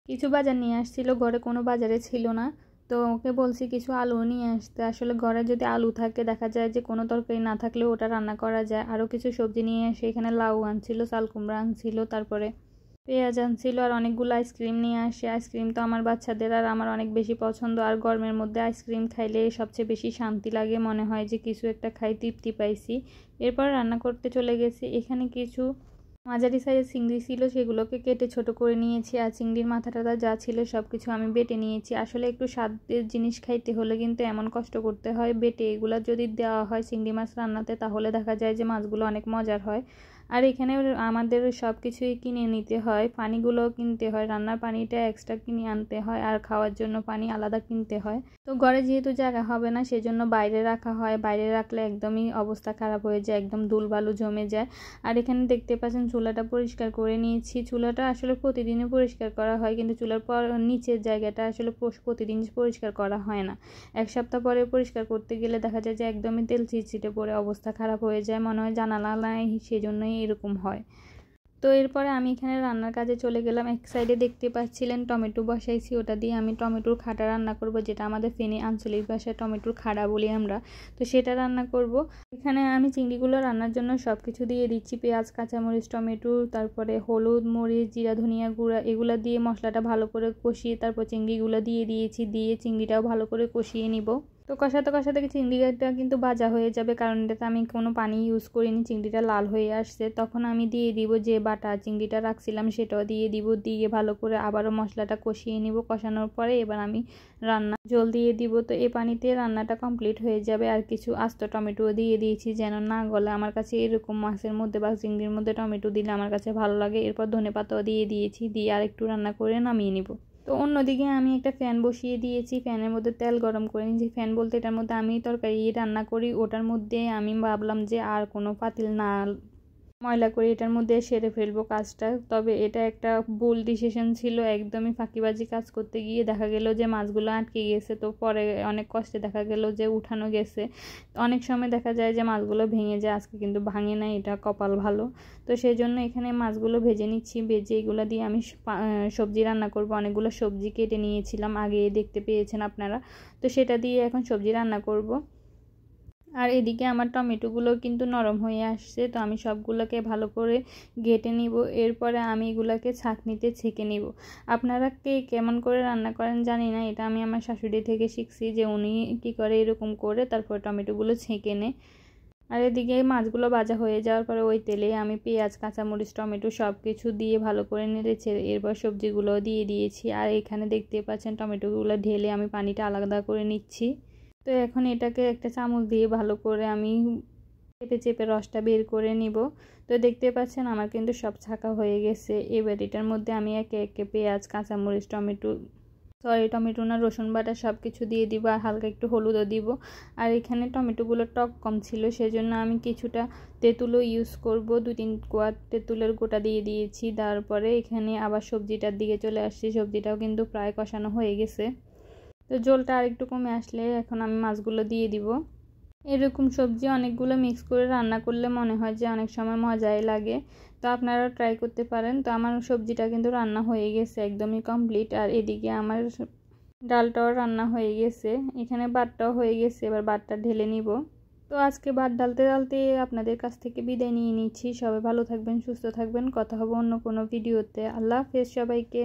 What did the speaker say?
কিছু বাজার নিয়ে আসছিল, ঘরে কোনো বাজারে ছিল না। তো ওকে বলছি কিছু আলু নিয়ে আসতে। আসলে ঘরে যদি আলু থাকে দেখা যায় যে কোনো তরকারি না থাকলেও ওটা রান্না করা যায়। আরও কিছু সবজি নিয়ে এসে এখানে লাউ আনছিল, চাল কুমড়া আনছিল, তারপরে পেঁয়াজ আনছিল আর অনেকগুলো আইসক্রিম নিয়ে আসে। আইসক্রিম তো আমার বাচ্চাদের আর আমার অনেক বেশি পছন্দ। আর গরমের মধ্যে আইসক্রিম খাইলে সবচেয়ে বেশি শান্তি লাগে, মনে হয় যে কিছু একটা খাই, তৃপ্তি পাইছি। এরপর রান্না করতে চলে গেছি। এখানে কিছু মাঝারি সাইজের চিংড়ি ছিল, সেগুলোকে কেটে ছোট করে নিয়েছি। আর চিংড়ির মাথাটা যা ছিল সব কিছু আমি বেটে নিয়েছি। আসলে একটু স্বাদের জিনিস খাইতে হলে কিন্তু এমন কষ্ট করতে হয়। বেটে এগুলো যদি দেওয়া হয় চিংড়ি মাছ রান্নাতে তাহলে দেখা যায় যে মাছগুলো অনেক মজার হয়। আর এখানে আমাদের সব কিছুই কিনে নিতে হয়, পানিগুলোও কিনতে হয়, রান্নার পানিটা এক্সট্রা কিনে আনতে হয় আর খাওয়ার জন্য পানি আলাদা কিনতে হয়। তো ঘরে যেহেতু জায়গা হবে না সেজন্য বাইরে রাখা হয়। বাইরে রাখলে একদমই অবস্থা খারাপ হয়ে যায়, একদম ধুলবালু জমে যায়। আর এখানে দেখতে পাচ্ছেন চুলাটা পরিষ্কার করে নিয়েছি। চুলাটা আসলে প্রতিদিনই পরিষ্কার করা হয়, কিন্তু চুলার পর নিচের জায়গাটা আসলে প্রতিদিন পরিষ্কার করা হয় না। এক সপ্তাহ পরে পরিষ্কার করতে গেলে দেখা যায় যে একদমই তেল ছিটছিটে পড়ে অবস্থা খারাপ হয়ে যায়, মনে হয় জানালা নাই, সেজন্যই এরকম হয়। তো এরপরে আমি এখানে রান্নার কাজে চলে গেলাম। এক সাইডে দেখতে পাচ্ছিলেন টমেটো বসাইছি, ওটা দিয়ে আমি টমেটোর খাটা রান্না করব, যেটা আমাদের ফেনী আঞ্চলিক ভাষায় টমেটোর খাড়া বলি আমরা। তো সেটা রান্না করব। এখানে আমি চিংড়িগুলো রান্নার জন্য সব কিছু দিয়ে দিচ্ছি, পেঁয়াজ, কাঁচামরিচ, টমেটো, তারপরে হলুদ, মরিচ, জিরা, ধনিয়া গুঁড়া, এগুলো দিয়ে মশলাটা ভালো করে কষিয়ে তারপর চিংড়িগুলো দিয়ে দিয়েছি। দিয়ে চিংড়িটাও ভালো করে কষিয়ে নিব। তো কষাতে কষাতে চিংড়িটা কিন্তু ভাজা হয়ে যাবে, কারণ এটাতে আমি কোনো পানি ইউজ করিনি। চিংড়িটা লাল হয়ে আসছে, তখন আমি দিয়ে দিব যে বাটা চিংড়িটা রাখছিলাম সেটাও দিয়ে দিব। দিয়ে ভালো করে আবারও মশলাটা কষিয়ে নিব। কষানোর পরে এবার আমি জল দিয়ে দিব। তো এই পানিতে রান্নাটা কমপ্লিট হয়ে যাবে। আর কিছু আস্ত টমেটো দিয়ে দিয়েছি যেন না গলে। আমার কাছে এরকম মাছের মধ্যে বা চিংড়ির মধ্যে টমেটো দিলে আমার কাছে ভালো লাগে। এরপর ধনেপাতাও দিয়ে দিয়েছি, দিয়ে আর একটু রান্না করে নামিয়ে নিব। তো অন্যদিকে আমি একটা ফ্যান বসিয়ে দিয়েছি, ফ্যানের মধ্যে তেল গরম করে নিয়েছি। ফ্যান বলতে এটার মধ্যে আমি তরকারি রান্না করি, ওটার মধ্যে আমি ভাবলাম যে আর কোনো পাতিল না ময়লা করে এটার মধ্যে সেরে ফেলবো কাজটা। তবে এটা একটা ভুল ডিসিশন ছিল, একদমই ফাঁকিবাজি কাজ করতে গিয়ে দেখা গেল যে মাছগুলো আটকে গেছে। তো পরে অনেক কষ্টে দেখা গেল যে উঠানো গেছে। অনেক সময় দেখা যায় যে মাছগুলো ভেঙে যায়, আজকে কিন্তু ভাঙে না, এটা কপাল ভালো। তো সেই জন্য এখানে মাছগুলো ভেজে নিচ্ছি। ভেজে এগুলো দিয়ে আমি সবজি রান্না করব। অনেকগুলো সবজি কেটে নিয়েছিলাম, আগে দেখতে পেয়েছেন আপনারা। তো সেটা দিয়ে এখন সবজি রান্না করব। আর এদিকে আমার টমেটোগুলো কিন্তু নরম হয়ে আসছে, তো আমি সবগুলোকে ভালো করে ঘেটে নিব। এরপরে আমি এগুলোকে ছাঁকনিতে ছেঁকে নিব। আপনারা কে কেমন করে রান্না করেন জানি না, এটা আমি আমার শাশুড়ি থেকে শিখছি যে উনি কী করে এরকম করে তারপর টমেটোগুলো ছেঁকে নেয়। আর এদিকে মাছগুলো ভাজা হয়ে যাওয়ার পরে ওই তেলে আমি পেঁয়াজ, কাঁচামরিচ, টমেটো সব কিছু দিয়ে ভালো করে নেড়েছে। এরপর সবজিগুলো দিয়ে দিয়েছি। আর এখানে দেখতে পাচ্ছেন টমেটোগুলো ঢেলে আমি পানিটা আলাদা করে নিচ্ছি। তো এখন এটাকে একটা চামচ দিয়ে ভালো করে আমি চেপে চেপে রসটা বের করে নিব। তো দেখতে পাচ্ছেন আমার কিন্তু সব ছাঁকা হয়ে গেছে। এবার এটার মধ্যে আমি একে একে পেঁয়াজ, কাঁচামরিচ, টমেটো না রসুন বাটা সব কিছু দিয়ে দিব, আর হালকা একটু হলুদও দিব। আর এখানে টমেটোগুলো টক কম ছিল, সেজন্য আমি কিছুটা তেঁতুলও ইউজ করব। 2-3 কোয়া তেঁতুলের গোটা দিয়ে দিয়েছি। তারপরে এখানে আবার সবজিটার দিকে চলে আসছি। সবজিটাও কিন্তু প্রায় কষানো হয়ে গেছে। তো ঝোলটা আর একটু কমে আসলে এখন আমি মাছগুলো দিয়ে দিব। এরকম সবজি অনেকগুলো মিক্স করে রান্না করলে মনে হয় যে অনেক সময় মজাই লাগে। তো আপনারা ট্রাই করতে পারেন। তো আমার সবজিটা কিন্তু রান্না হয়ে গেছে, একদমই কমপ্লিট। আর এদিকে আমার ডালটাও রান্না হয়ে গেছে, এখানে ভাতটাও হয়ে গেছে। এবার ভাতটা ঢেলে নিব। তো আজকে ভাত ডালতে ডালতে আপনাদের কাছ থেকে বিদায় নিয়ে নিচ্ছি। সবাই ভালো থাকবেন, সুস্থ থাকবেন। কথা হবে অন্য কোনো ভিডিওতে। আল্লাহ হাফেজ সবাইকে।